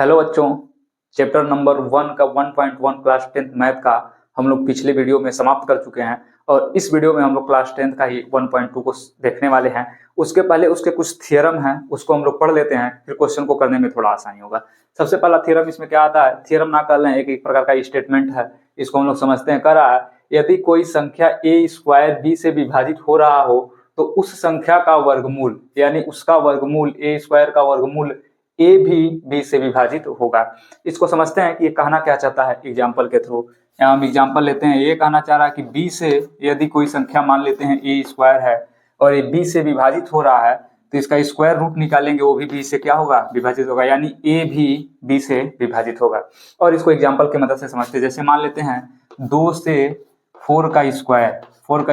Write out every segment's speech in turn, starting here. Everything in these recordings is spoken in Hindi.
हेलो बच्चों, चैप्टर नंबर 1 का 1.1 क्लास 10th मैथ का हम लोग पिछले वीडियो में समाप्त कर चुके हैं और इस वीडियो में हम लोग क्लास 10th का ही 1.2 को देखने वाले हैं। उसके पहले उसके कुछ थियरम हैं, उसको हम लोग पढ़ लेते हैं, फिर क्वेश्चन को करने में थोड़ा आसानी होगा। सबसे पहला थियरम इसमें क्या आता है, थियरम ना कर लें, एक प्रकार का स्टेटमेंट है, इसको हम लोग समझते हैं। कह रहा है यदि कोई संख्या a स्क्वायर b से विभाजित हो रहा हो तो उस संख्या का वर्गमूल यानी उसका वर्गमूल a स्क्वायर का वर्गमूल ए भी बी से विभाजित होगा। इसको समझते हैं कि ये कहना क्या चाहता है एग्जाम्पल के थ्रू। यहाँ हम एग्जाम्पल लेते हैं, ये कहना चाह रहा है कि बी से यदि कोई संख्या मान लेते हैं ए स्क्वायर है और ये बी से विभाजित हो रहा है तो इसका स्क्वायर रूट निकालेंगे, वो भी बी से क्या होगा, विभाजित होगा, यानी ए भी बी से विभाजित होगा। और इसको एग्जाम्पल की मदद से समझते हैं। जैसे मान लेते हैं 2 से 4 का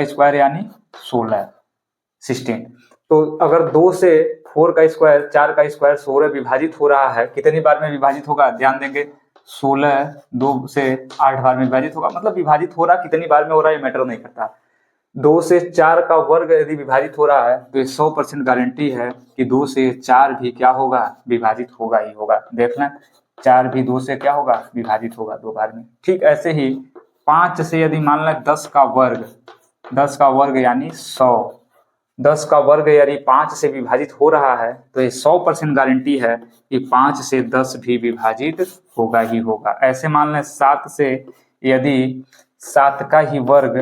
स्क्वायर यानी 16 तो अगर 2 से 4 का स्क्वायर 4 का स्क्वायर 16 विभाजित हो रहा है, कितनी बार में विभाजित होगा, ध्यान देंगे, 16 2 से 8 बार में विभाजित होगा। मतलब विभाजित हो रहा कितनी बार में हो रहा है ये मैटर नहीं करता। 2 से 4 का वर्ग यदि विभाजित हो रहा है तो ये 100% गारंटी है कि 2 से 4 भी क्या होगा, विभाजित होगा ही होगा। देख लें, 4 भी 2 से क्या होगा, विभाजित होगा 2 बार में। ठीक ऐसे ही 5 से यदि मान लें 10 का वर्ग यानी 100, 10 का वर्ग यदि 5 से विभाजित हो रहा है तो ये 100% गारंटी है कि 5 से 10 भी विभाजित होगा ही होगा। ऐसे मान लें 7 से यदि 7 का ही वर्ग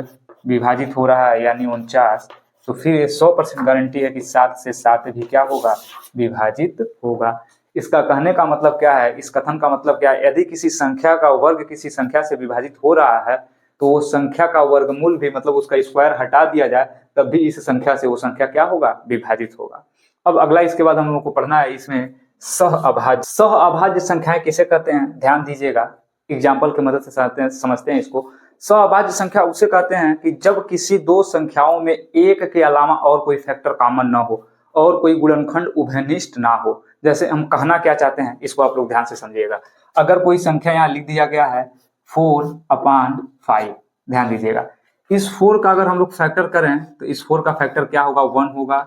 विभाजित हो रहा है यानी 49, तो फिर ये 100% गारंटी है कि 7 से 7 भी क्या होगा, विभाजित होगा। इसका कहने का मतलब क्या है, इस कथन का मतलब क्या है, यदि किसी संख्या का वर्ग किसी संख्या से विभाजित हो रहा है तो वो संख्या का वर्गमूल भी, मतलब उसका स्क्वायर हटा दिया जाए तब भी इस संख्या से वो संख्या क्या होगा, विभाजित होगा। अब अगला इसके बाद हम लोग को पढ़ना है इसमें सह अभाज्य संख्याएं किसे कहते हैं, ध्यान दीजिएगा, एग्जाम्पल की मदद से समझते हैं इसको। सह अभाज्य संख्या उसे कहते हैं कि जब किसी दो संख्याओं में एक के अलावा और कोई फैक्टर कॉमन ना हो और कोई गुणनखंड उभयनिष्ठ ना हो। जैसे हम कहना क्या चाहते हैं, इसको आप लोग ध्यान से समझिएगा। अगर कोई संख्या यहाँ लिख दिया गया है 4/5, ध्यान दीजिएगा, इस 4 का अगर हम लोग फैक्टर करें तो इस 4 का फैक्टर क्या होगा, 1 होगा,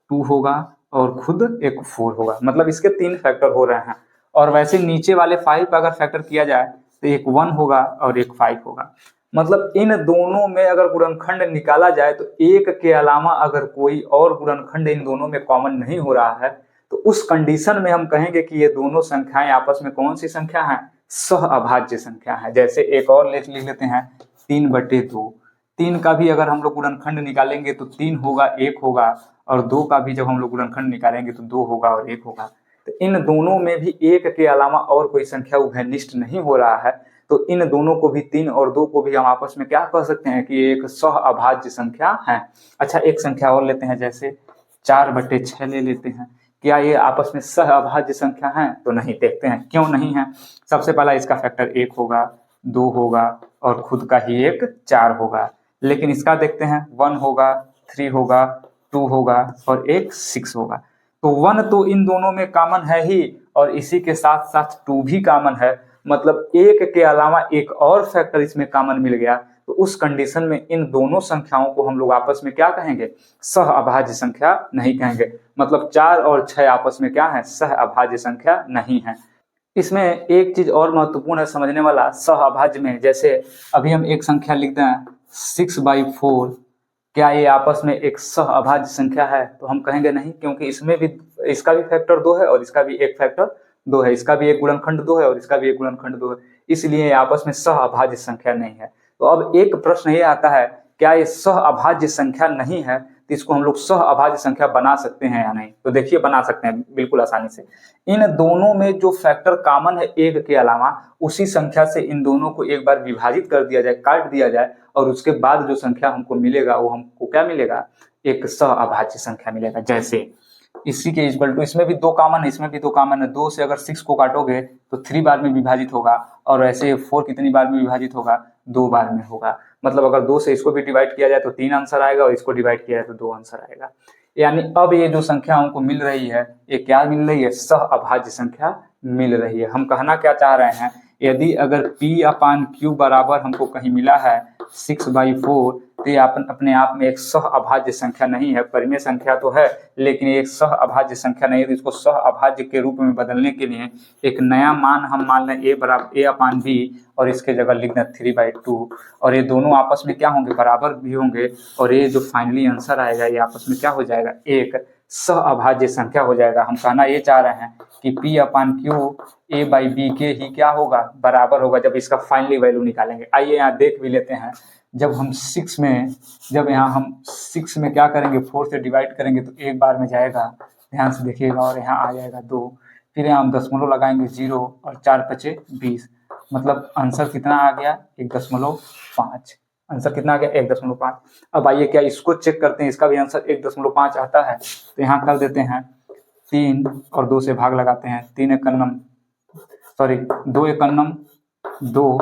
2 होगा और खुद एक 4 होगा। मतलब इसके 3 फैक्टर हो रहे हैं। और वैसे नीचे वाले 5 का अगर फैक्टर किया जाए तो एक 1 होगा और एक 5 होगा। मतलब इन दोनों में अगर गुणनखंड निकाला जाए तो एक के अलावा अगर कोई और गुणनखंड इन दोनों में कॉमन नहीं हो रहा है तो उस कंडीशन में हम कहेंगे कि ये दोनों संख्याएं आपस में कौन सी संख्या है, सह अभाज्य संख्या है। जैसे एक और लिख लेते हैं 3/2, 3 का भी अगर हम लोग गुणनखंड निकालेंगे तो 3 होगा, 1 होगा, और 2 का भी जब हम लोग गुणनखंड निकालेंगे तो 2 होगा और 1 होगा। तो इन दोनों में भी एक के अलावा और कोई संख्या उभयनिष्ठ नहीं हो रहा है, तो इन दोनों को भी 3 और 2 को भी हम आपस में क्या कह सकते हैं कि एक सह अभाज्य संख्या है। अच्छा, एक संख्या और लेते हैं, जैसे 4/6 ले लेते हैं। क्या ये आपस में सह अभाज्य संख्या है, तो नहीं। देखते हैं क्यों नहीं है। सबसे पहला इसका फैक्टर 1 होगा, 2 होगा और खुद का ही एक 4 होगा। लेकिन इसका देखते हैं 1 होगा, 3 होगा, 2 होगा और एक 6 होगा। तो 1 तो इन दोनों में कॉमन है ही और इसी के साथ साथ 2 भी कॉमन है। मतलब एक के अलावा एक और फैक्टर इसमें कॉमन मिल गया, तो उस कंडीशन में इन दोनों संख्याओं को हम लोग आपस में क्या कहेंगे, सह अभाज्य संख्या नहीं कहेंगे। मतलब 4 और 6 आपस में क्या है, सह अभाज्य संख्या नहीं है। इसमें एक चीज और महत्वपूर्ण है समझने वाला सह अभाज्य में। जैसे अभी हम एक संख्या लिख दें 6/4, क्या ये आपस में एक सह अभाज्य संख्या है, तो हम कहेंगे नहीं, क्योंकि इसमें भी इसका भी फैक्टर 2 है और इसका भी एक फैक्टर 2 है, इसका भी एक गुणनखंड 2 है और इसका भी एक गुणनखंड 2 है, इसलिए आपस में सह अभाज्य संख्या नहीं है। तो अब एक प्रश्न ये आता है, क्या ये सह अभाज्य संख्या नहीं है तो इसको हम लोग सह अभाज्य संख्या बना सकते हैं या नहीं? तो देखिए, बना सकते हैं बिल्कुल आसानी से। इन दोनों में जो फैक्टर कॉमन है एक के अलावा, उसी संख्या से इन दोनों को एक बार विभाजित कर दिया जाए, काट दिया जाए, और उसके बाद जो संख्या हमको मिलेगा वो हमको क्या मिलेगा, एक सह अभाज्य संख्या मिलेगा। जैसे इसी के इक्वल टू, इसमें भी 2 कॉमन है, इसमें भी 2 कॉमन है। 2 से अगर 6 को काटोगे तो 3 बार में विभाजित होगा, और ऐसे 4 कितनी बार में विभाजित होगा, 2 बार में होगा। मतलब अगर 2 से इसको भी डिवाइड किया जाए तो 3 आंसर आएगा और इसको डिवाइड किया जाए तो 2 आंसर आएगा। यानी अब ये जो संख्या हमको मिल रही है ये क्या मिल रही है, सह अभाज्य संख्या मिल रही है। हम कहना क्या चाह रहे हैं, यदि अगर P/Q बराबर हमको कहीं मिला है 6/4, तो ये अपने आप में एक सह अभाज्य संख्या नहीं है। परिमेय संख्या तो है लेकिन एक सह अभाज्य संख्या नहीं है। तो इसको सह अभाज्य के रूप में बदलने के लिए एक नया मान हम मान लें a/b और इसके जगह लिख दें 3/2 और ये दोनों आपस में क्या होंगे, बराबर भी होंगे और ये जो फाइनली आंसर आएगा ये आपस में क्या हो जाएगा, एक सह अभाज्य संख्या हो जाएगा। हम कहना ये चाह रहे हैं कि P/Q a/b के ही क्या होगा, बराबर होगा जब इसका फाइनली वैल्यू निकालेंगे। आइए यहाँ देख भी लेते हैं। जब हम 6 में क्या करेंगे, 4 से डिवाइड करेंगे तो एक बार में जाएगा, ध्यान से देखिएगा, और यहाँ आ जाएगा 2। फिर यहाँ हम दशमलव लगाएंगे 0 और 4 × 5 = 20, मतलब आंसर कितना आ गया, 1.5। आंसर कितना आ गया, 1.5। अब आइए क्या इसको चेक करते हैं, इसका भी आंसर 1.5 आता है। तो यहाँ कर देते हैं 3 और 2 से भाग लगाते हैं, 2 एकन्नम 2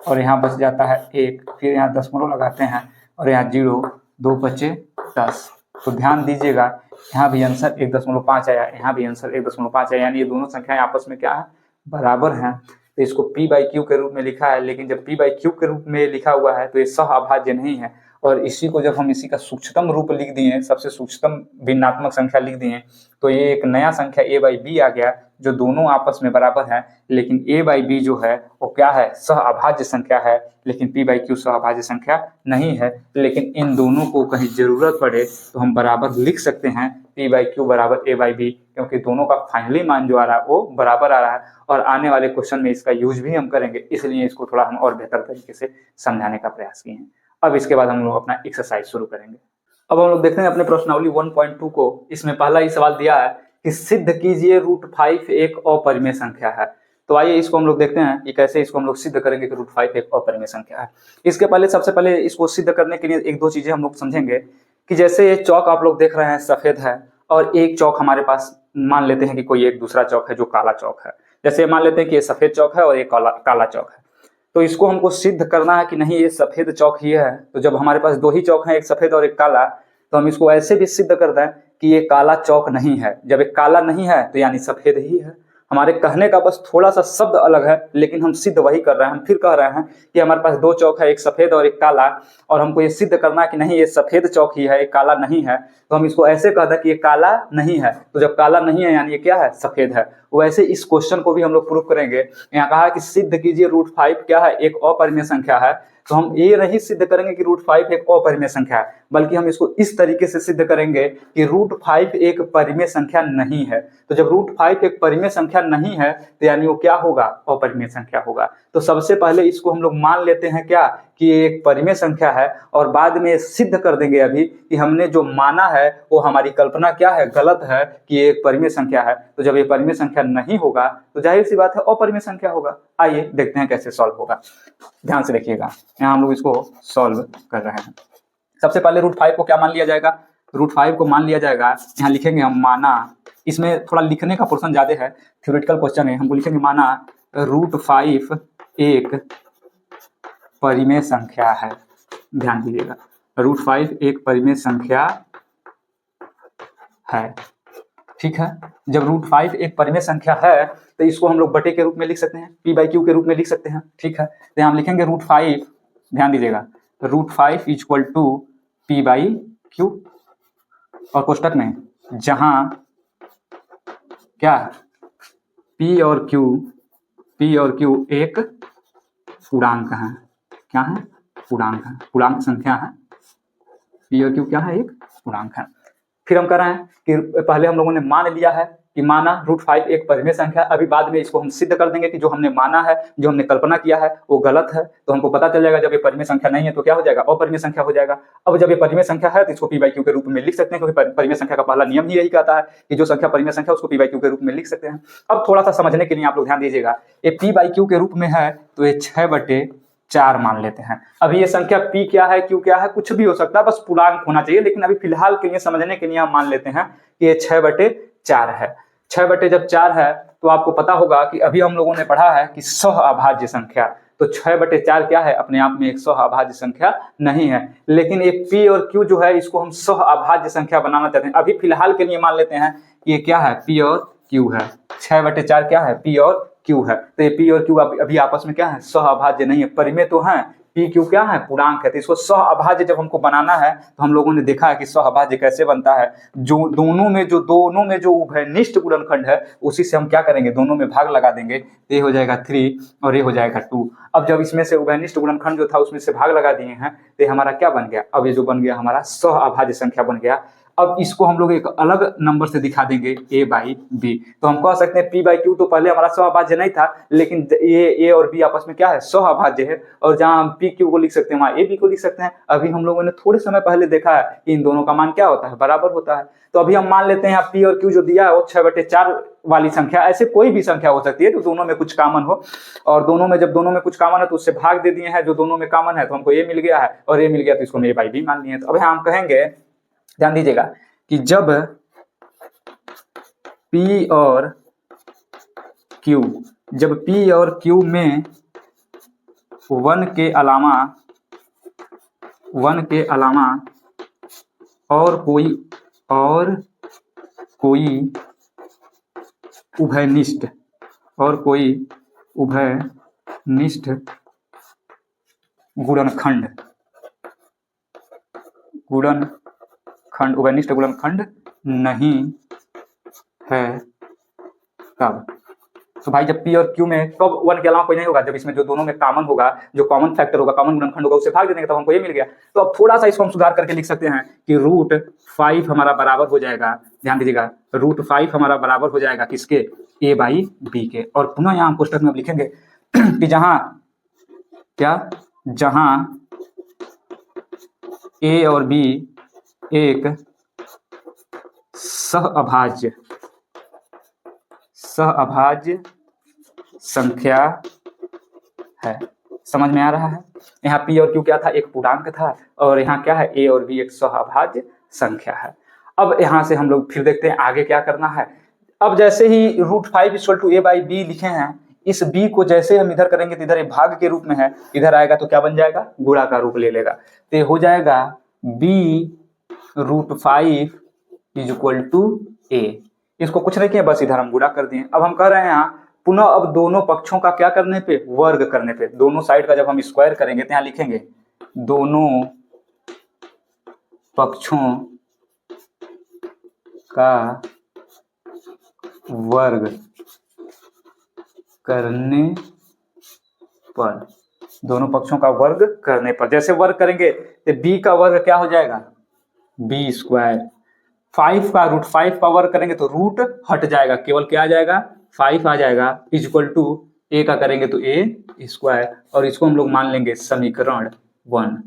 और यहाँ बच जाता है 1। फिर यहाँ दशमलव लगाते हैं और यहाँ 0, 2 × 5 = 10। तो ध्यान दीजिएगा यहाँ भी आंसर 1.5 आया, यहाँ भी आंसर 1.5 आया, यानी ये दोनों संख्याएं आपस में क्या है, बराबर हैं। तो इसको P/Q के रूप में लिखा है, लेकिन जब P/Q के रूप में लिखा हुआ है तो ये सह अभाज्य नहीं है। और इसी को जब हम इसी का सूक्ष्मतम रूप लिख दिए, सबसे सूक्ष्मतम भिन्नात्मक संख्या लिख दिए, तो ये एक नया संख्या a/b आ गया जो दोनों आपस में बराबर है। लेकिन a/b जो है वो क्या है, सह अभाज्य संख्या है, लेकिन P/Q सह अभाज्य संख्या नहीं है। लेकिन इन दोनों को कहीं जरूरत पड़े तो हम बराबर लिख सकते हैं P/Q बराबर a/b, क्योंकि दोनों का फाइनली मान जो आ रहा है वो बराबर आ रहा है और आने वाले क्वेश्चन में इसका यूज भी हम करेंगे, इसलिए इसको थोड़ा हम और बेहतर तरीके से समझाने का प्रयास किए हैं। अब इसके बाद हम लोग अपना एक्सरसाइज शुरू करेंगे। अब हम लोग देखते हैं अपने प्रश्नावली 1.2 को। इसमें पहला ही सवाल दिया है कि सिद्ध कीजिए √5 एक अपरिमेय संख्या है। तो आइए इसको हम लोग देखते हैं कि कैसे इसको हम लोग सिद्ध करेंगे कि √5 एक अपरिमेय संख्या है। इसके पहले सबसे पहले इसको सिद्ध करने के लिए एक दो चीजें हम लोग समझेंगे कि जैसे ये चौक आप लोग देख रहे हैं सफेद है और एक चौक हमारे पास मान लेते हैं कि कोई एक दूसरा चौक है जो काला चौक है। जैसे मान लेते हैं कि ये सफेद चौक है और ये काला चौक है। तो इसको हमको सिद्ध करना है कि नहीं ये सफेद चौक ही है। तो जब हमारे पास दो ही चौक हैं, एक सफेद और एक काला, तो हम इसको ऐसे भी सिद्ध कर दें कि ये काला चौक नहीं है। जब एक काला नहीं है तो यानी सफेद ही है। हमारे कहने का बस थोड़ा सा शब्द अलग है, लेकिन हम सिद्ध वही कर रहे हैं। हम फिर कह रहे हैं कि हमारे पास दो चौक है, एक सफेद और एक काला, और हमको ये सिद्ध करना है कि नहीं ये सफेद चौक ही है, ये काला नहीं है। तो हम इसको ऐसे कहते हैं कि ये काला नहीं है। तो जब काला नहीं है यानी ये क्या है, सफेद है। वैसे इस क्वेश्चन को भी हम लोग प्रूफ करेंगे। यहाँ कहा है कि सिद्ध कीजिए √5 क्या है, एक अपरिमेय संख्या है। तो हम ये नहीं सिद्ध करेंगे कि √5 एक अपरिमेय संख्या है, बल्कि हम इसको इस तरीके से सिद्ध करेंगे कि √5 एक परिमेय संख्या नहीं है। तो जब √5 एक परिमेय संख्या नहीं है तो यानी वो क्या होगा, अपरिमेय संख्या होगा। तो सबसे पहले इसको हम लोग मान लेते हैं क्या, कि ये एक परिमेय संख्या है, और बाद में सिद्ध कर देंगे अभी कि हमने जो माना है वो हमारी कल्पना क्या है, गलत है, कि ये एक परिमेय संख्या है। तो जब ये परिमेय संख्या नहीं होगा तो जाहिर सी बात है अपरिमेय संख्या होगा। आइए देखते हैं कैसे सॉल्व होगा। ध्यान से देखिएगा, यहाँ हम लोग इसको सॉल्व कर रहे हैं। सबसे पहले √5 को क्या मान लिया जाएगा, √5 को मान लिया जाएगा, यहाँ लिखेंगे हम माना। इसमें थोड़ा लिखने का पोर्शन ज्यादा है, थ्योरेटिकल क्वेश्चन है। हमको लिखेंगे माना √5 एक परिमेय संख्या है। ध्यान दीजिएगा, √5 एक परिमेय संख्या है। ठीक है, जब √5 एक परिमेय संख्या है तो इसको हम लोग बटे के रूप में लिख सकते हैं, P/Q के रूप में लिख सकते हैं। ठीक है, तो हम लिखेंगे √5, ध्यान दीजिएगा, √5 = P/Q, और कोष्टक में जहां क्या P और Q एक पूर्णांक है। क्या है, पूर्णांक है, पूर्णांक संख्या है। P और Q क्या है, एक पूर्णांक है। फिर हम कह रहे हैं कि पहले हम लोगों ने मान लिया है कि माना √5 एक परिमेय संख्या। अभी बाद में इसको हम सिद्ध कर देंगे कि जो हमने माना है, जो हमने कल्पना किया है वो गलत है। तो हमको पता चल जाएगा जब ये परिमेय संख्या नहीं है तो क्या हो जाएगा, अपरिमेय संख्या हो जाएगा। अब जब ये परिमेय संख्या है तो इसको P/Q के रूप में लिख सकते हैं, क्योंकि परिमेय संख्या का पहला नियम ही यही कहता है कि जो संख्या परिमेय संख्या उसको P/Q के रूप में लिख सकते हैं। अब थोड़ा सा समझने के लिए आप लोग ध्यान दीजिएगा, ये P/Q के रूप में है तो ये 6/4 मान लेते हैं। अभी ये संख्या P क्या है, Q क्या है, कुछ भी हो सकता है, बस पूर्णांक होना चाहिए। लेकिन अभी फिलहाल के लिए समझने के लिए हम मान लेते हैं कि ये 6/4 है। 6/4 है तो आपको पता होगा कि अभी हम लोगों ने पढ़ा है कि सह अभाज्य संख्या, तो 6/4 क्या है, अपने आप में एक सह अभाज्य संख्या नहीं है। लेकिन एक P और Q जो है इसको हम सह अभाज्य संख्या बनाना चाहते हैं। अभी फिलहाल के लिए मान लेते हैं कि ये क्या है, P और Q है। 6/4 क्या है, P और Q है। तो ये P और Q अभी आपस में क्या है, सह अभाज्य नहीं है। परिमेय तो है पी क्यू क्या है, पूर्णांक है। तो इसको सह अभाज्य जब हमको बनाना है तो हम लोगों ने देखा है कि सह अभाज्य कैसे बनता है। जो दोनों में जो उभयनिष्ठ गुणनखंड है उसी से हम क्या करेंगे, दोनों में भाग लगा देंगे। ये हो जाएगा 3 और ये हो जाएगा 2। अब जब इसमें से उभयनिष्ठ गुणनखंड जो था उसमें से भाग लगा दिए हैं तो हमारा क्या बन गया, अब ये जो बन गया हमारा सह अभाज्य संख्या बन गया। अब इसको हम लोग एक अलग नंबर से दिखा देंगे a बाई बी। तो हम कह सकते हैं p बाई क्यू तो पहले हमारा सहअभाज्य नहीं था, लेकिन ये a और b आपस में क्या है, सहअभाज्य है। और जहां हम p क्यू को लिख सकते हैं वहां a b को लिख सकते हैं। अभी हम लोगों ने थोड़े समय पहले देखा है कि इन दोनों का मान क्या होता है, बराबर होता है। तो अभी हम मान लेते हैं यहाँ p और q जो दिया है वो 6/4 वाली संख्या, ऐसे कोई भी संख्या हो सकती है तो दोनों में कुछ कॉमन हो। और दोनों में जब दोनों में कुछ कॉमन है तो उससे भाग दे दिए हैं, जो दोनों में कॉमन है तो हमको a मिल गया है और a मिल गया तो इसको हम a बाई b मान लिए। तो अब हम कहेंगे, ध्यान दीजिएगा कि जब P और Q में 1 के अलावा और कोई उभयनिष्ठ उभयनिष्ठ गुणनखंड नहीं है तब। तो भाई जब P और Q में कब 1 के अलावा कोई नहीं होगा, जब इसमें जो दोनों में कॉमन होगा, जो कॉमन फैक्टर होगा, कॉमन गुणनखंड होगा, उसे भाग देंगे तब हमको ये मिल गया। तो अब थोड़ा सा इसको हम सुधार करके लिख सकते हैं कि √5 हमारा बराबर हो जाएगा, ध्यान दीजिएगा, √5 हमारा बराबर हो जाएगा किसके, a बाई बी के। और पुनः यहाँ कोष्टक में अब लिखेंगे कि जहां a और b एक सहअभाज्य संख्या है। समझ में आ रहा है? यहाँ P और Q क्या था, एक पूर्णांक था, और यहाँ क्या है, A और B एक सहअभाज्य संख्या है। अब यहाँ से हम लोग फिर देखते हैं आगे क्या करना है। अब जैसे ही √5 = a बाई बी लिखे हैं, इस b को जैसे हम इधर करेंगे तो इधर एक भाग के रूप में है, इधर आएगा तो क्या बन जाएगा, गुणा का रूप ले लेगा। तो ये हो जाएगा b √5 = a। इसको कुछ नहीं किया, बस इधर हम गुणा कर दिए। अब हम कह रहे हैं यहाँ पुनः अब दोनों पक्षों का क्या करने पे, वर्ग करने पे, दोनों साइड का जब हम स्क्वायर करेंगे तो यहाँ लिखेंगे दोनों पक्षों का वर्ग करने पर, दोनों पक्षों का वर्ग करने पर, जैसे वर्ग करेंगे तो b का वर्ग क्या हो जाएगा, b²। 5 का √5 का वर्ग करेंगे तो रूट हट जाएगा, केवल क्या आ जाएगा, 5 आ जाएगा, = a का करेंगे तो a²। और इसको हम लोग मान लेंगे समीकरण 1।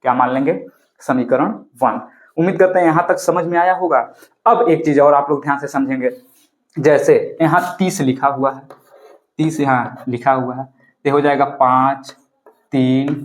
क्या मान लेंगे, समीकरण 1। उम्मीद करते हैं यहाँ तक समझ में आया होगा। अब एक चीज और आप लोग ध्यान से समझेंगे, जैसे यहाँ 30 लिखा हुआ है, 30 यहाँ लिखा हुआ है, तो हो जाएगा 5 3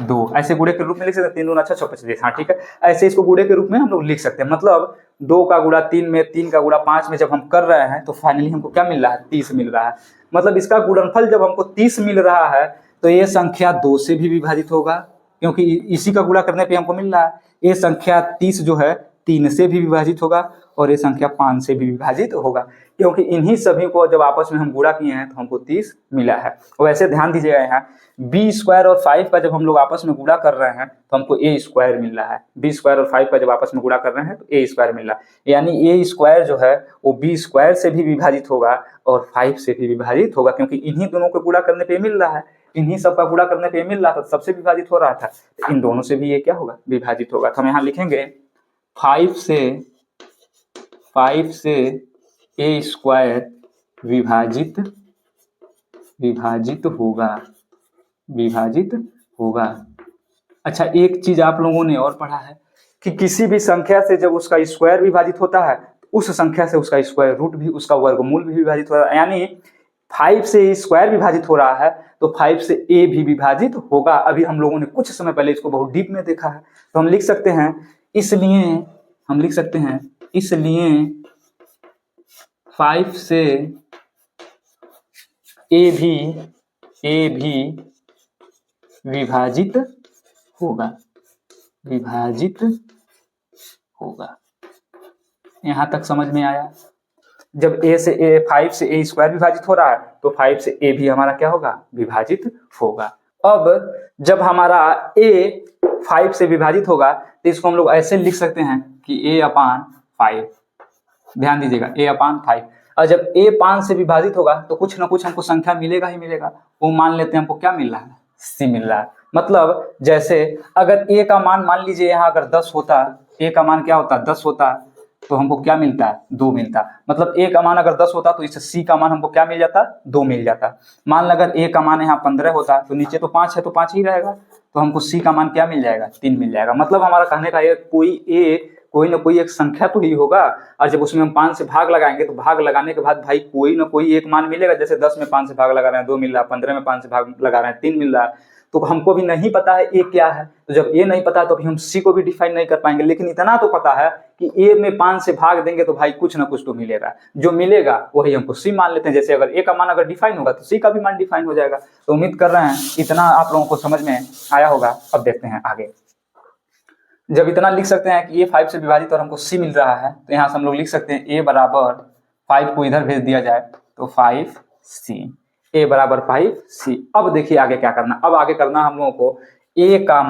2, ऐसे गुणे के रूप में लिख सकते हैं। 3 दूना 6 6 25, हाँ ठीक है, ऐसे इसको गुणे के रूप में हम लोग लिख सकते हैं। मतलब 2 का गुणा 3 में, 3 का गुणा 5 में जब हम कर रहे हैं तो फाइनली हमको क्या मिल रहा है, 30 मिल रहा है। मतलब इसका गुणनफल जब हमको 30 मिल रहा है तो ये संख्या 2 से भी विभाजित होगा, क्योंकि इसी का गुणा करने पे हमको मिल रहा है। ये संख्या 30 जो है 3 से भी विभाजित होगा और ये संख्या 5 से भी विभाजित होगा, क्योंकि इन्हीं सभी को जब आपस में हम गुणा किए हैं तो हमको 30 मिला है। वैसे ध्यान दीजिएगा यहाँ b² और 5 का जब हम लोग आपस में गुणा कर रहे हैं तो हमको a² मिल रहा है। b² और 5 का जब आपस में गुणा कर रहे हैं तो a² मिल रहा है, यानी a² जो है वो b² से भी विभाजित होगा और 5 से भी विभाजित होगा, क्योंकि इन्हीं दोनों को गुणा करने पे मिल रहा है, इन्हीं सब का गुणा करने पे मिल रहा था, सबसे विभाजित हो रहा था, तो इन दोनों से भी ये क्या होगा, विभाजित होगा। तो हम यहाँ लिखेंगे 5 से a² विभाजित होगा। अच्छा, एक चीज आप लोगों ने और पढ़ा है कि किसी भी संख्या से जब उसका स्क्वायर विभाजित होता है उस संख्या से उसका स्क्वायर रूट भी, उसका वर्गमूल भी विभाजित हो रहा है। यानी 5 से स्क्वायर विभाजित हो रहा है तो 5 से a भी विभाजित होगा। अभी हम लोगों ने कुछ समय पहले इसको बहुत डीप में देखा है। तो हम लिख सकते हैं, इसलिए 5 से a भी विभाजित होगा। यहाँ तक समझ में आया? जब 5 से a² विभाजित हो रहा है तो 5 से a भी हमारा क्या होगा, विभाजित होगा। अब जब हमारा a 5 से विभाजित होगा तो इसको हम लोग ऐसे लिख सकते हैं कि a/5। ध्यान दीजिएगा, a/5। और जब a 5 से विभाजित होगा तो कुछ ना कुछ हमको संख्या मिलेगा ही मिलेगा। वो मान लेते हैं हमको क्या मिल रहा है, c मिल रहा है। मतलब जैसे अगर a का मान लीजिए यहाँ अगर 10 होता, a का मान क्या होता, 10 होता, तो हमको क्या मिलता है, 2 मिलता। मतलब a का मान अगर 10 होता तो इस c का मान हमको क्या मिल जाता, 2 मिल जाता। मान लो अगर a का मान यहाँ 15 होता तो नीचे तो 5 है तो 5 ही रहेगा, तो हमको c का मान क्या मिल जाएगा, 3 मिल जाएगा। मतलब हमारा कहने का ये कोई ना कोई एक संख्या तो ही होगा, और जब उसमें हम 5 से भाग लगाएंगे तो भाग लगाने के बाद भाई कोई ना कोई एक मान मिलेगा। जैसे 10 में 5 से भाग लगा रहे हैं 2 मिल रहा, 15 में 5 से भाग लगा रहे हैं 3 मिल रहा। तो हमको भी नहीं पता है ए क्या है, तो जब ए नहीं पता तो भी हम सी को भी डिफाइन नहीं कर पाएंगे। लेकिन इतना तो पता है कि ए में 5 से भाग देंगे तो भाई कुछ ना कुछ तो मिलेगा, जो मिलेगा वही हमको सी मान लेते हैं। जैसे अगर ए का मान अगर डिफाइन होगा तो सी का भी मान डिफाइन हो जाएगा। तो उम्मीद कर रहे हैं इतना आप लोगों को समझ में आया होगा। अब देखते हैं आगे। जब इतना लिख सकते हैं कि ए 5 से विभाजित और हमको सी मिल रहा है, तो यहाँ से हम लोग लिख सकते हैं ए बराबर 5 को इधर भेज दिया जाए तो 5c, a बराबर 5c। अब देखिए आगे क्या करना। अब आगे करना हम लोगों को a का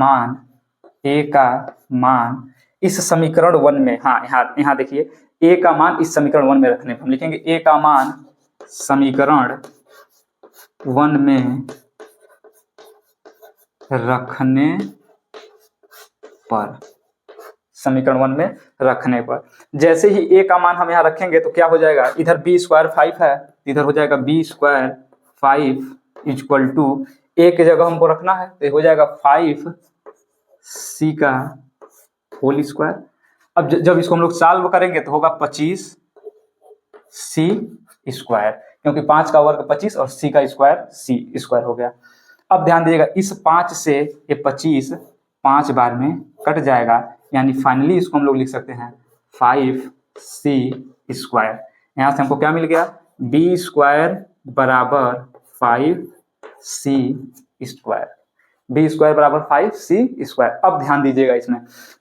मान इस समीकरण 1 में, हाँ यहाँ देखिए a का मान इस समीकरण 1 में रखने पर हम लिखेंगे a का मान समीकरण 1 में रखने पर, समीकरण 1 में रखने पर जैसे ही a का मान हम यहाँ रखेंगे तो क्या हो जाएगा, इधर b स्क्वायर 5 है, इधर हो जाएगा b square 5 equal to a की जगह हमको रखना है तो हो जाएगा 5c का होल स्क्वायर। अब जब इसको हम लोग सॉल्व करेंगे तो होगा 25c स्क्वायर, क्योंकि 5 का वर्ग 25 और c का स्क्वायर c स्क्वायर हो गया। अब ध्यान दीजिएगा इस 5 से ये 25 5 बार में कट जाएगा, यानी फाइनली इसको हम लोग लिख सकते हैं 5c स्क्वायर। यहाँ से हमको क्या मिल गया, b स्क्वायर बराबर 5c स्क्वायर, b स्क्वायर बराबर 5c स्क्वायर। अब ध्यान दीजिएगा इसमें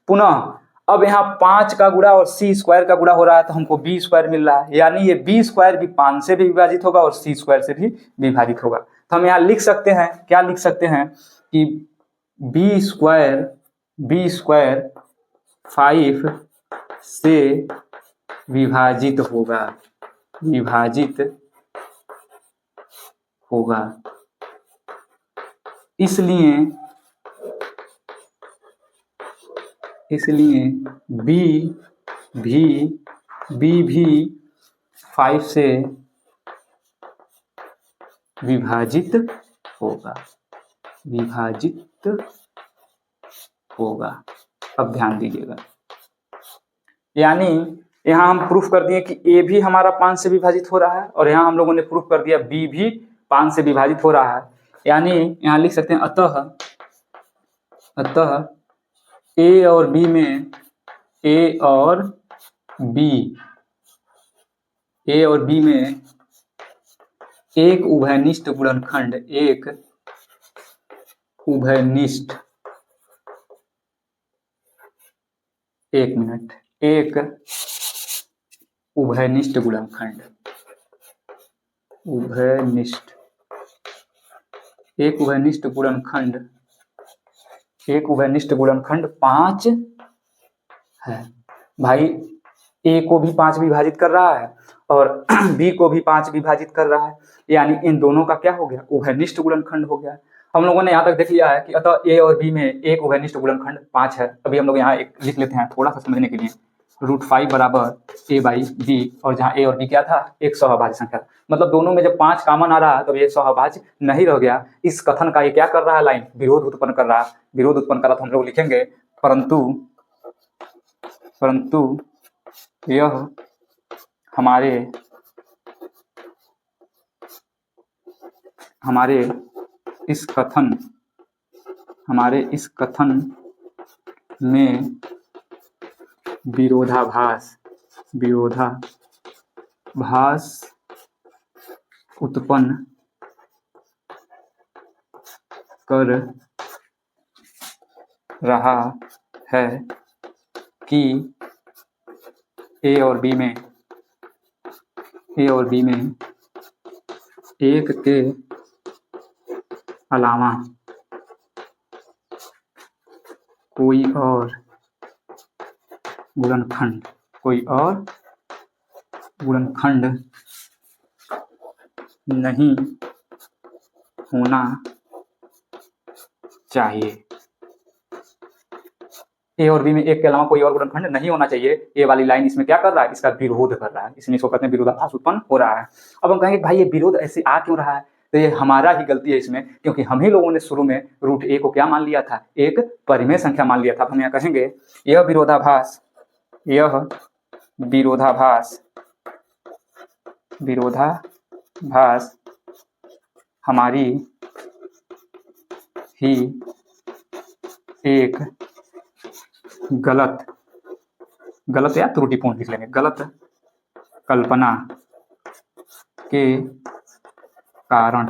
पुनः, अब यहाँ 5 का गुणा और c स्क्वायर का गुणा हो रहा है तो हमको b स्क्वायर मिल रहा है, यानी ये b स्क्वायर भी 5 से भी विभाजित होगा और c स्क्वायर से भी विभाजित होगा। तो हम यहाँ लिख सकते हैं, क्या लिख सकते हैं कि b स्क्वायर 5 से विभाजित होगा, इसलिए b भी 5 से विभाजित होगा। अब ध्यान दीजिएगा, यानी यहाँ हम प्रूफ कर दिए कि a भी हमारा 5 से विभाजित हो रहा है, और यहाँ हम लोगों ने प्रूफ कर दिया b भी 5 से विभाजित हो रहा है। यानी यहाँ लिख सकते हैं अतः a और b में एक उभयनिष्ठ गुणनखंड, एक उभयनिष्ठ गुणनखंड 5 है। भाई a को भी 5 विभाजित कर रहा है और b को भी 5 विभाजित कर रहा है, यानी इन दोनों का क्या हो गया, उभयनिष्ठ गुणनखंड हो गया। हम लोगों ने यहाँ तक देख लिया है कि अतः a और b में एक उभयनिष्ठ गुणनखंड 5 है। अभी हम लोग यहाँ एक लिख लेते हैं थोड़ा सा समझने के लिए, √5 बराबर a/b, और जहाँ a और b क्या था, एक सहअभाज्य संख्या। मतलब दोनों में जब 5 कॉमन आ रहा है तो ये सहअभाज्य नहीं रह गया। इस कथन का ये क्या कर रहा है, लाइन विरोध उत्पन्न कर रहा है। विरोध उत्पन्न कर रहा तो हम लोग लिखेंगे परंतु यह हमारे इस कथन में विरोधाभास उत्पन्न कर रहा है कि A और B में एक के अलावा कोई और गुणनखंड नहीं होना चाहिए। ए और बी में एक के अलावा कोई और गुणनखंड नहीं होना चाहिए। ये वाली लाइन इसमें क्या कर रहा है, इसका विरोध कर रहा है, इसमें इसको कहते हैं विरोधाभास उत्पन्न हो रहा है। अब हम कहेंगे भाई ये विरोध ऐसे आ क्यों रहा है, तो ये हमारा ही गलती है इसमें, क्योंकि हम ही लोगों ने शुरू में रूट ए को क्या मान लिया था, एक परिमेय संख्या मान लिया था। हम यहाँ कहेंगे यह विरोधाभास हमारी ही एक गलत या त्रुटिपूर्ण लिख लेंगे, गलत कल्पना के कारण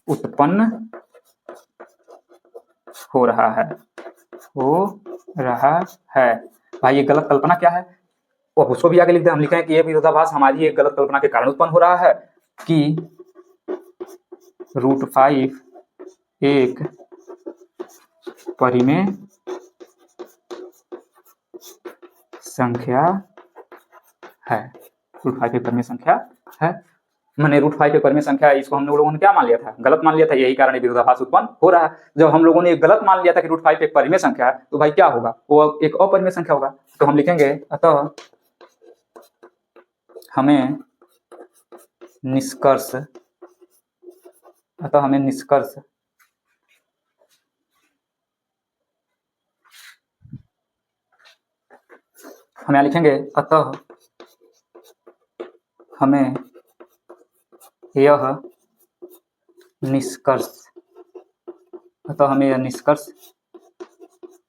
उत्पन्न हो रहा है। भाई ये गलत कल्पना क्या है, और उसको भी आगे लिख दे। हम लिखें कि यह विरोधाभास हमारी एक गलत कल्पना के कारण उत्पन्न हो रहा है कि √5 एक परिमेय संख्या है। √5 एक परिमेय संख्या है, मैंने √5 एक परिमेय संख्या है, इसको हम लोगों ने क्या मान लिया था, गलत मान लिया था। यही कारण विरोधाभास उत्पन्न हो रहा है। जब हम लोगों ने गलत मान लिया था कि √5 एक परिमेय संख्या है, तो भाई क्या होगा, वो एक अपरिमेय संख्या होगा। तो हम लिखेंगे अतः हमें निष्कर्ष हम यहाँ लिखेंगे अतः हमें यह निष्कर्ष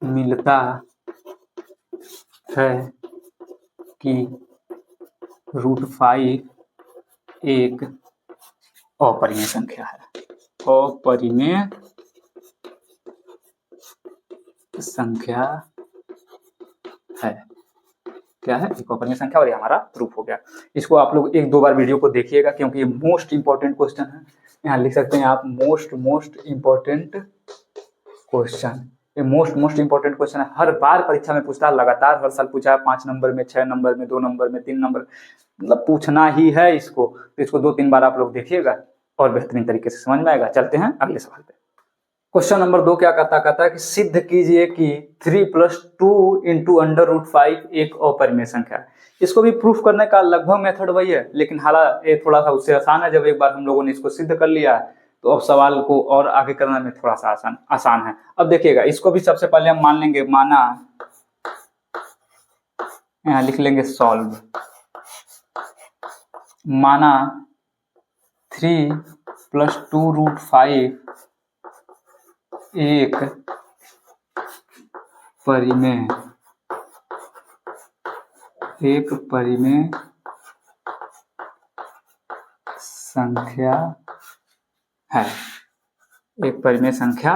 मिलता है कि √5 एक अपरिमेय संख्या है। अपरिमेय संख्या है, क्या है, एक अपरिमेय संख्या, और ये हमारा प्रूफ हो गया। इसको आप लोग एक दो बार वीडियो को देखिएगा, क्योंकि ये मोस्ट इंपॉर्टेंट क्वेश्चन है। यहाँ लिख सकते हैं आप मोस्ट इंपॉर्टेंट क्वेश्चन। ये मोस्ट इंपॉर्टेंट क्वेश्चन है, हर बार परीक्षा में पूछता है, लगातार हर साल पूछा है, 5 नंबर में, 6 नंबर में, 2 नंबर में, 3 नंबर, मतलब पूछना ही है इसको। तो इसको 2-3 बार आप लोग देखिएगा और बेहतरीन तरीके से समझ में आएगा। चलते हैं अगले सवाल पे। क्वेश्चन नंबर 2 क्या कहता है कि सिद्ध कीजिए कि 3 + 2 × √5 एक अपरिमेय संख्या है। इसको भी प्रूफ करने का लगभग मेथड वही है, लेकिन हालांकि ये थोड़ा सा उससे आसान है। जब एक बार हम लोगों ने इसको सिद्ध कर लिया तो अब सवाल को और आगे करने में थोड़ा सा आसान है। अब देखिएगा, इसको भी सबसे पहले हम मान लेंगे, यहाँ लिख लेंगे सॉल्व, माना 3 + 2 √5 एक परिमेय संख्या है, एक परिमेय संख्या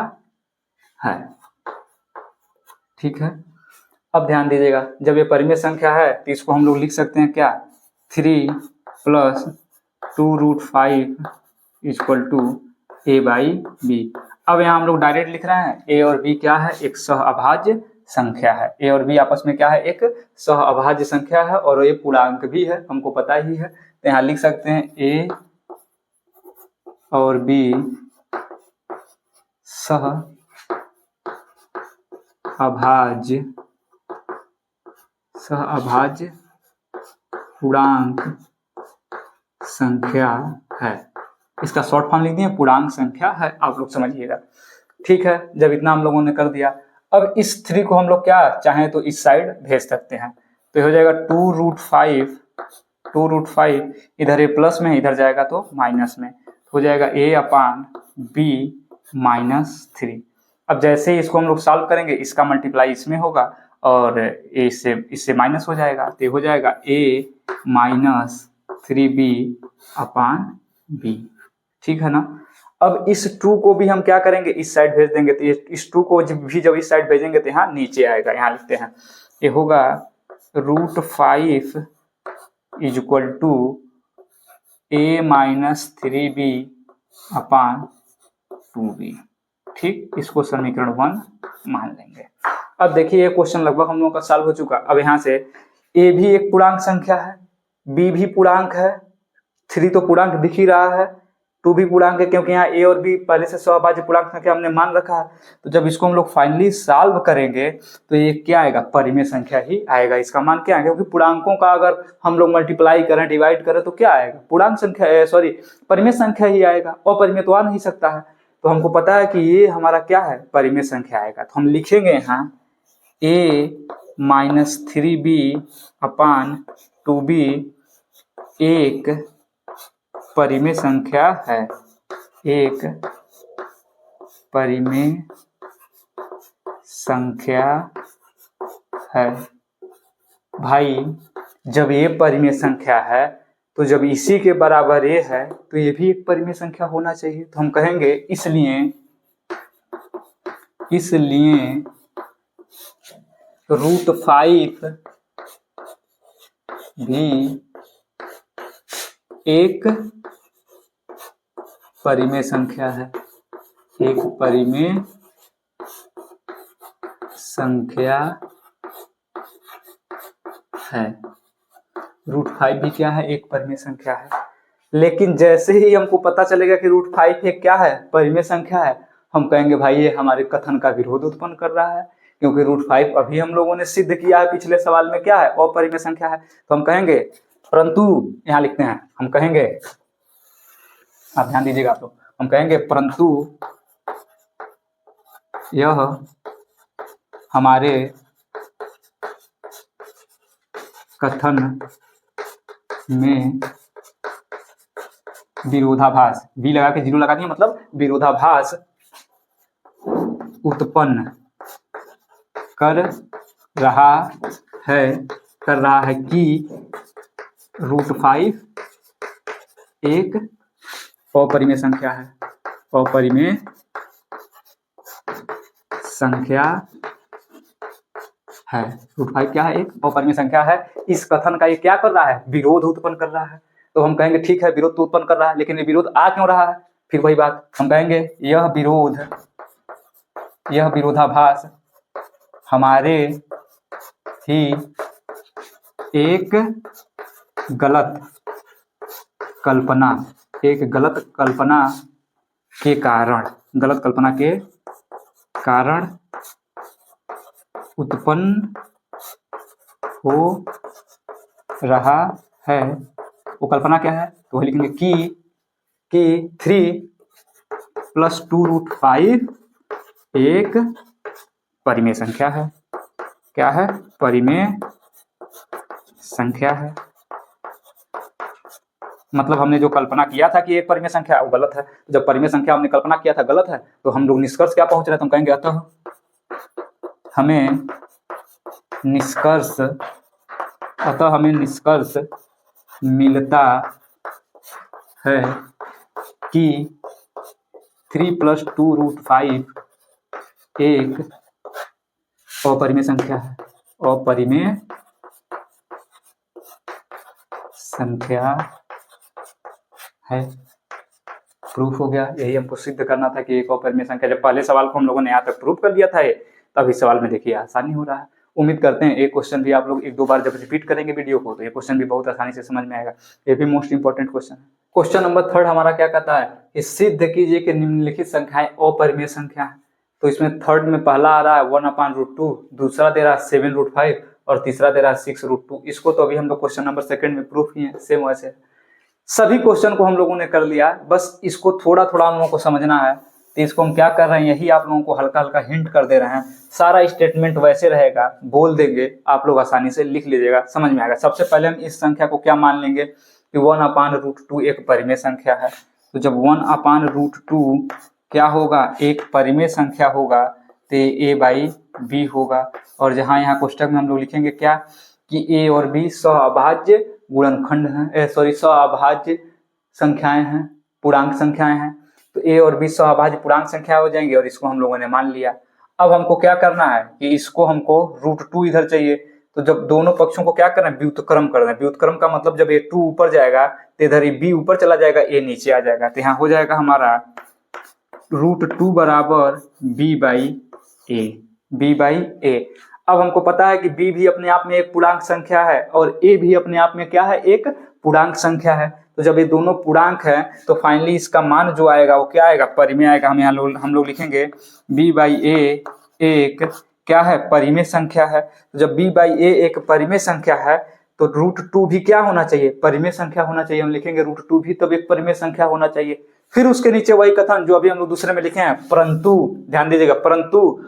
है। ठीक है, अब ध्यान दीजिएगा, जब ये परिमेय संख्या है तो इसको हम लोग लिख सकते हैं क्या, 3 + 2 √5 = a/b। अब यहाँ हम लोग डायरेक्ट लिख रहे हैं, a और b क्या है, एक सहअभाज्य संख्या है। a और b आपस में क्या है, एक सहअभाज्य संख्या है, और ये पूर्णांक भी है, हमको पता ही है। तो यहाँ लिख सकते हैं a और b सहअभाज्य पूर्णांक संख्या है। इसका शॉर्ट फॉर्म लिख दिए, पूर्णांक संख्या है, आप लोग समझिएगा। ठीक है, जब इतना हम लोगों ने कर दिया, अब इस 3 को हम लोग क्या चाहें तो इस साइड भेज सकते हैं। तो हो जाएगा 2 √5 इधर ए प्लस में, इधर जाएगा तो माइनस में, हो जाएगा a/b -3। अब जैसे ही इसको हम लोग सॉल्व करेंगे, इसका मल्टीप्लाई इसमें होगा और इससे माइनस हो जाएगा, तो हो जाएगा a -3b/b। ठीक है ना। अब इस 2 को भी हम क्या करेंगे, इस साइड भेज देंगे। तो इस 2 को जब इस साइड भेजेंगे तो यहाँ नीचे आएगा। यहाँ लिखते हैं, ये होगा √5 = a -3b/2b। ठीक, इसको समीकरण 1 मान लेंगे। अब देखिए ये क्वेश्चन लगभग हम लोगों का सॉल्व हो चुका। अब यहाँ से ए भी एक पूर्णांक संख्या है, बी भी पूर्णांक है, 3 तो पूर्णांक दिख ही रहा है, 2 भी पूर्णांक है क्योंकि यहाँ ए और बी पहले से सहअभाज्य पूर्णांक संख्या हमने मान रखा है। तो जब इसको हम लोग फाइनली सॉल्व करेंगे तो ये क्या आएगा, परिमेय संख्या ही आएगा। इसका मान क्या आएगा, क्योंकि पूर्णांकों का अगर हम लोग मल्टीप्लाई करें, डिवाइड करें तो क्या आएगा, पूर्णांक संख्या, सॉरी परिमेय संख्या ही आएगा, अपरिमेय तो आ नहीं सकता है। तो हमको पता है कि ये हमारा क्या है, परिमेय संख्या आएगा। तो हम लिखेंगे यहाँ a minus 3b upon 2b एक परिमेय संख्या है, एक परिमेय संख्या है। भाई जब ये परिमेय संख्या है तो जब इसी के बराबर ये है तो ये भी एक परिमेय संख्या होना चाहिए। तो हम कहेंगे इसलिए √5 भी एक परिमेय संख्या है, एक परिमेय संख्या है। √5 भी क्या है, एक परिमेय संख्या है। लेकिन जैसे ही हमको पता चलेगा कि √5 एक क्या है, परिमेय संख्या है, हम कहेंगे भाई ये हमारे कथन का विरोध उत्पन्न कर रहा है, क्योंकि √5 अभी हम लोगों ने सिद्ध किया है पिछले सवाल में क्या है, अपरिमेय संख्या है। तो हम कहेंगे परंतु, यहाँ लिखते हैं, हम कहेंगे, आप ध्यान दीजिएगा, तो हम कहेंगे परंतु यह हमारे कथन में विरोधाभास, बी लगा के 0 लगा दिए, मतलब विरोधाभास उत्पन्न कर रहा है कि √5 एक अपरिमेय संख्या है, अपरिमेय संख्या है। √5 क्या है, एक अपरिमेय संख्या है। इस कथन का ये क्या कर रहा है, विरोध उत्पन्न कर रहा है। तो हम कहेंगे ठीक है, विरोध तो उत्पन्न कर रहा है, लेकिन ये विरोध आ क्यों रहा है, फिर वही बात, हम कहेंगे यह विरोधाभास हमारे ही एक गलत कल्पना के कारण उत्पन्न हो रहा है। वो कल्पना क्या है, तो वही लिखेंगे कि 3 + 2√5 एक परिमेय संख्या है। क्या है, परिमेय संख्या है। मतलब हमने जो कल्पना किया था कि एक परिमेय संख्या, वो गलत है। तो जब परिमेय संख्या हमने कल्पना किया था गलत है, तो हम लोग निष्कर्ष क्या पहुंच रहे थे, हम कहेंगे अतः हमें निष्कर्ष मिलता है कि 3 + 2√5 एक अपरिमेय संख्या है, अपरिमेय संख्या है। प्रूफ हो गया। यही हमको सिद्ध करना था कि एक अपरिमेय संख्या। जब पहले सवाल को हम लोगों ने यहाँ तक प्रूफ कर लिया था, तब इस सवाल में देखिए आसानी हो रहा है। उम्मीद करते हैं एक क्वेश्चन भी आप लोग 1-2 बार जब रिपीट करेंगे वीडियो को, तो ये क्वेश्चन भी बहुत आसानी से समझ में आएगा। ये भी मोस्ट इंपॉर्टेंट क्वेश्चन है। क्वेश्चन नंबर 3 हमारा क्या कहता है कि सिद्ध कीजिए कि निम्नलिखित संख्याएं अपरिमेय संख्या है। तो इसमें थर्ड में पहला आ रहा है 1/√2, दूसरा दे रहा है 7√5 और तीसरा दे रहा है 6√2। इसको तो अभी हम लोग क्वेश्चन नंबर 2 में प्रूफ किए हैं। सेम वैसे सभी क्वेश्चन को हम लोगों ने कर लिया, बस इसको थोड़ा थोड़ा हम लोगों को समझना है। तो इसको हम क्या कर रहे हैं, यही आप लोगों को हल्का हल्का हिंट कर दे रहे हैं। सारा स्टेटमेंट वैसे रहेगा, बोल देंगे, आप लोग आसानी से लिख लीजिएगा, समझ में आएगा। सबसे पहले हम इस संख्या को क्या मान लेंगे कि 1/√2 एक परिमेय संख्या है। तो जब 1/√2 क्या होगा, एक परिमेय संख्या होगा, तो a/b होगा। और जहाँ यहाँ कोष्टक में हम लोग लिखेंगे क्या कि a और b सहअभाज्य गुणनखंड हैं, सहअभाज्य संख्याएं हैं, पूर्णांक संख्याएं हैं। तो a और b सहअभाज्य पूर्णांक संख्या हो जाएंगे और इसको हम लोगों ने मान लिया। अब हमको क्या करना है कि इसको हमको √2 इधर चाहिए। तो जब दोनों पक्षों को क्या करना है, व्युत्क्रम करना है। व्युत्क्रम का मतलब जब ये 2 ऊपर जाएगा तो इधर ये b ऊपर चला जाएगा, a नीचे आ जाएगा। तो यहाँ हो जाएगा हमारा √2 बराबर b/a। अब हमको पता है कि b भी अपने आप में एक पूर्णांक संख्या है और a भी अपने आप में क्या है, एक पूर्णांक संख्या है। तो जब ये दोनों पूर्णांक है तो फाइनली इसका मान जो आएगा वो क्या आएगा, परिमेय आएगा। हम लोग लिखेंगे b/a एक क्या है, परिमेय संख्या है। तो जब b/a एक परिमेय संख्या है तो √2 भी क्या होना चाहिए, परिमेय संख्या होना चाहिए। हम लिखेंगे √2 भी तब एक परिमेय संख्या होना चाहिए। फिर उसके नीचे वही कथन जो अभी हम लोग दूसरे में लिखे हैं, परंतु ध्यान दीजिएगा, परंतु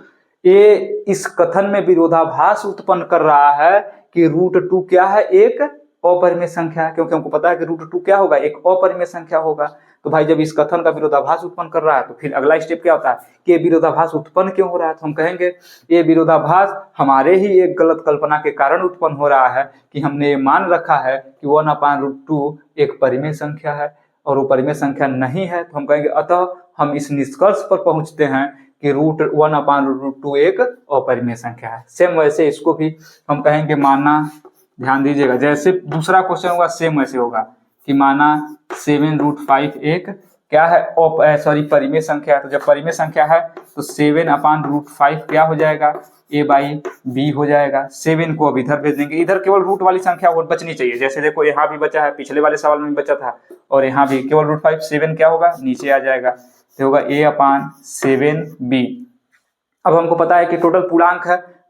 ये इस कथन में विरोधाभास उत्पन्न कर रहा है कि √2 क्या है, एक अपरिमेय संख्या है, क्योंकि हमको पता है कि √2 क्या होगा, एक अपरिमेय संख्या होगा। तो भाई जब इस कथन का विरोधाभास उत्पन्न कर रहा है तो फिर अगला स्टेप क्या होता है कि ये विरोधाभास उत्पन्न क्यों हो रहा है। तो हम कहेंगे ये विरोधाभास हमारे ही एक गलत कल्पना के कारण उत्पन्न हो रहा है कि हमने मान रखा है कि 1/√2 एक परिमेय संख्या है और वो परिमेय संख्या नहीं है। तो हम कहेंगे अतः हम इस निष्कर्ष पर पहुंचते हैं कि √1/√2 एक अपरिमेय संख्या है। सेम वैसे इसको भी हम कहेंगे माना, ध्यान दीजिएगा, जैसे दूसरा क्वेश्चन होगा सेम वैसे होगा कि माना 7√5 एक क्या है, परिमेय संख्या है। तो जब परिमेय संख्या है तो 7/√5 क्या हो जाएगा, a/b हो जाएगा। 7 को अब इधर भेज देंगे, इधर केवल रूट वाली संख्या वो बचनी चाहिए। जैसे देखो यहाँ भी बचा है, पिछले वाले सवाल में भी बचा था, और यहाँ भी केवल √5, 7 क्या होगा, नीचे आ जाएगा, तो होगा a/7b। अब हमको पता है कि टोटल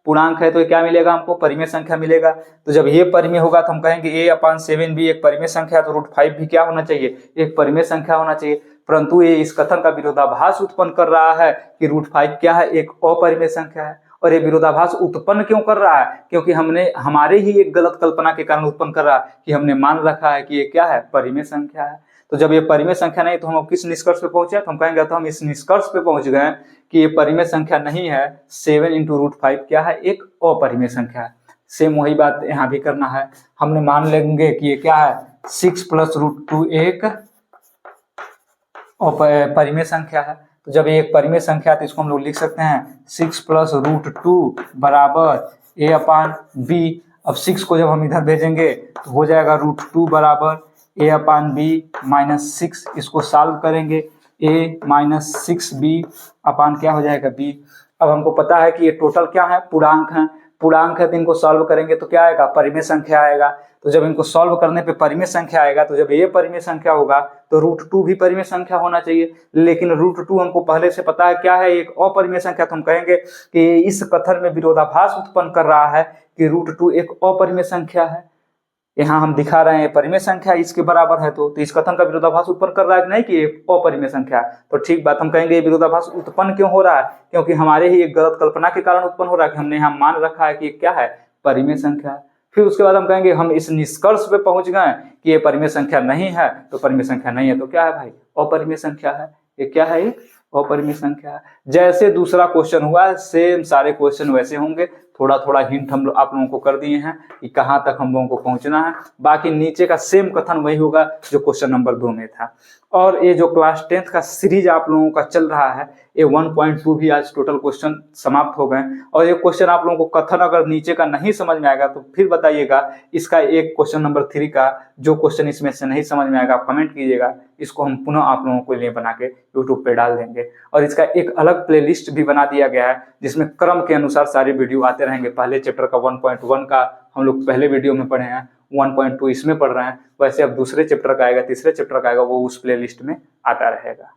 पूर्णांक है तो क्या मिलेगा हमको, परिमेय संख्या मिलेगा। तो जब ये परिमेय होगा तो हम कहेंगे a/7b एक परिमेय संख्या, तो √5 भी क्या होना चाहिए, एक परिमेय संख्या होना चाहिए। परंतु ये इस कथन का विरोधाभास उत्पन्न कर रहा है कि √5 क्या है, एक अपरिमेय संख्या है। और ये विरोधाभास उत्पन्न क्यों कर रहा है, क्योंकि हमने हमारे ही एक गलत कल्पना के कारण उत्पन्न कर रहा है कि हमने मान रखा है कि ये क्या है, परिमेय संख्या है। तो जब ये परिमेय संख्या नहीं तो हम किस निष्कर्ष पे पहुंचे, तो हम कहेंगे तो हम इस निष्कर्ष पे पहुंच गए कि ये परिमेय संख्या नहीं है, 7 × √5 क्या है, एक अपरिमेय संख्या है। सेम वही बात यहाँ भी करना है, हमने मान लेंगे कि ये क्या है, 6 + √2 एक परिमेय संख्या है। तो जब ये एक परिमेय संख्या है तो इसको हम लोग लिख सकते हैं 6 + √2 बराबर a/b। अब 6 को जब हम इधर भेजेंगे तो हो जाएगा √2 बराबर a/b - 6। इसको सॉल्व करेंगे, a - 6b अपान क्या हो जाएगा, b। अब हमको पता है कि ये टोटल क्या है, पूर्णांक है तो इनको सॉल्व करेंगे तो क्या आएगा, परिमेय संख्या आएगा। तो जब इनको सॉल्व करने पे परिमेय संख्या आएगा तो जब ये परिमेय संख्या होगा तो √2 भी परिमेय संख्या होना चाहिए। लेकिन √2 हमको पहले से पता है क्या है, एक अपरिमेय संख्या। तो हम कहेंगे कि इस कथन में विरोधाभास उत्पन्न कर रहा है कि √2 एक अपरिमेय संख्या है। यहाँ हम दिखा रहे हैं परिमेय संख्या इसके बराबर है, तो इस कथन का विरोधाभास उत्पन्न कर रहा है कि नहीं कि अपरिमेय संख्या। तो ठीक बात, हम कहेंगे विरोधाभास उत्पन्न क्यों हो रहा है, क्योंकि हमारे ही एक गलत कल्पना के कारण उत्पन्न हो रहा है कि हमने यहाँ मान रखा है कि क्या है, परिमेय संख्या है। फिर उसके बाद हम कहेंगे हम इस निष्कर्ष पे पहुंच गए कि ये परिमेय संख्या नहीं है, तो परिमेय संख्या नहीं है तो क्या है भाई, अपरिमेय संख्या है। ये क्या है, एक अपरिमेय संख्या है। जैसे दूसरा क्वेश्चन हुआ सेम सारे क्वेश्चन वैसे होंगे, थोड़ा थोड़ा हिंट हम आप लोगों को कर दिए हैं कि कहाँ तक हम लोगों को पहुंचना है। बाकी नीचे का सेम कथन वही होगा जो क्वेश्चन नंबर 2 में था। और ये जो क्लास 10th का सीरीज आप लोगों का चल रहा है, ये 1.2 भी आज टोटल क्वेश्चन समाप्त हो गए। और ये क्वेश्चन आप लोगों को कथन अगर नीचे का नहीं समझ में आएगा तो फिर बताइएगा। इसका एक क्वेश्चन नंबर 3 का जो क्वेश्चन इसमें से नहीं समझ में आएगा आप कमेंट कीजिएगा, इसको हम पुनः आप लोगों के लिए बना के यूट्यूब पे डाल देंगे। और इसका एक अलग प्लेलिस्ट भी बना दिया गया है जिसमें क्रम के अनुसार सारे वीडियो आते रहेंगे। पहले चैप्टर का 1.1 का हम लोग पहले वीडियो में पढ़े हैं, 1.2 इसमें पढ़ रहे हैं, वैसे अब दूसरे चैप्टर का आएगा, तीसरे चैप्टर का आएगा, वो उस प्लेलिस्ट में आता रहेगा।